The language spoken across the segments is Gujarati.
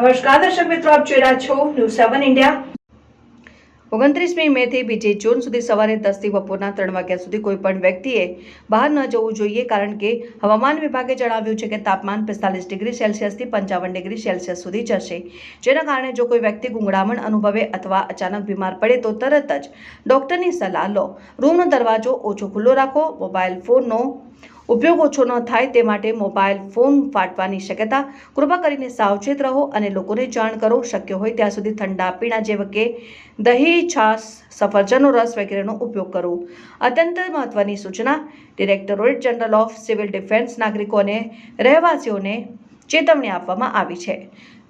નમસ્કાર દર્શક મિત્રો, આપ જોઈ રહ્યા છો ન્યૂઝ7 ઇન્ડિયા। 29મી મે થી 2 જૂન સુધી સવારે 10 થી બપોરના 3 વાગ્યા સુધી કોઈ પણ વ્યક્તિએ બહાર ન જવું જોઈએ, કારણ કે હવામાન વિભાગે જણાવ્યું છે કે તાપમાન 45 ડિગ્રી સેલ્સિયસથી 55 ડિગ્રી સેલ્સિયસ સુધી જશે, જેના કારણે જો કોઈ વ્યક્તિ ગુંગળામણ અનુભવે અથવા અચાનક બીમાર પડે તો તરત જ ડોક્ટરની સલાહ લો। રૂમનો દરવાજો ઓછો ખુલ્લો રાખો। મોબાઈલ ફોનનો ઉપયોગ ઓછો ન થાય તે માટે મોબાઈલ ફોન ફાટવાની શક્યતા કૃપા કરીને સાવચેત રહો અને લોકોને જાણ કરો। શક્ય હોય ત્યાં સુધી ઠંડા પીણા જેવા કે દહીં, છાશ, સફરજનનો રસ વગેરેનો ઉપયોગ કરો। અત્યંત મહત્વની સૂચના, directorate general of civil defence નાગરિકો અને રહેવાસીઓને ચેતવણી આપવામાં આવી છે।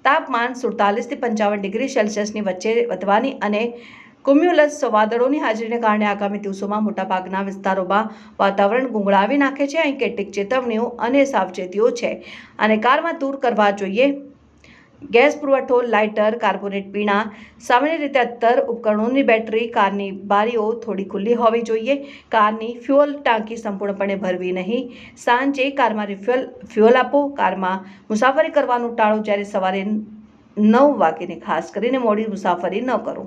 તાપમાન 47 થી 55 ડિગ્રી સેલ્સિયસની વચ્ચે વધવાની અને ક્યુમ્યુલસ વાદળોની હાજરીને કારણે આગામી દિવસોમાં મોટાભાગના વિસ્તારોમાં વાતાવરણ ગુંગળાવી નાખે છે। અહીં કેટલીક ચેતવણીઓ અને સાવચેતીઓ છે અને કારમાં દૂર કરવા જોઈએ। ગેસ પુરવઠો, લાઇટર, કાર્બોનેટ પીણા, સામાન્ય રીતે અત્તર ઉપકરણોની બેટરી, કારની બારીઓ થોડી ખુલ્લી હોવી જોઈએ। કારની ફ્યુઅલ ટાંકી સંપૂર્ણપણે ભરવી નહીં। સાંજે કારમાં ફ્યુઅલ આપો। કારમાં મુસાફરી કરવાનું ટાળો। જ્યારે સવારે 9 વાગ્યે ખાસ કરીને મોડી મુસાફરી ન કરો।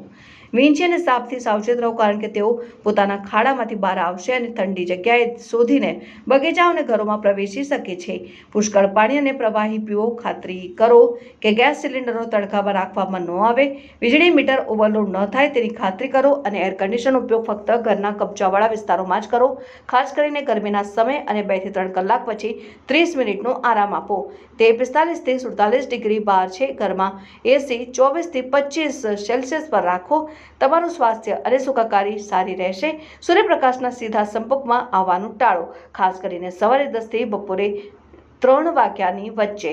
વીંછી અને સાપથી સાવચેત રહો, કારણ કે તેઓ પોતાના ખાડામાંથી બહાર આવશે અને ઠંડી જગ્યાએ શોધીને બગીચાઓ અને ઘરોમાં પ્રવેશી શકે છે। પુષ્કળ પાણી અને પ્રવાહી પીવો। ખાતરી કરો કે ગેસ સિલિન્ડરો તડકામાં રાખવામાં ન આવે। વીજળી મીટર ઓવરલોડ ન થાય તેની ખાતરી કરો અને એર કન્ડિશનરનો ઉપયોગ ફક્ત ઘરના કબજાવાળા વિસ્તારોમાં જ કરો। ખાસ કરીને ગરમીના સમય અને 2 થી 3 કલાક પછી 30 મિનિટનો આરામ આપો। તે 45 થી 47 ડિગ્રી બહાર છે। ઘરમાં એસી 24 થી 25 સેલ્સિયસ પર રાખો। તમારું સ્વાસ્થ્ય અને સુખાકારી સારી રહેશે। સૂર્યપ્રકાશના સીધા સંપર્કમાં આવવાનું ટાળો, ખાસ કરીને સવારે 10 થી બપોરે 3 વાગ્યાની વચ્ચે।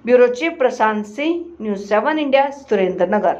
બ્યુરો ચીફ પ્રશાંત સિંહ, ન્યૂઝ7 ઇન્ડિયા, સુરેન્દ્રનગર।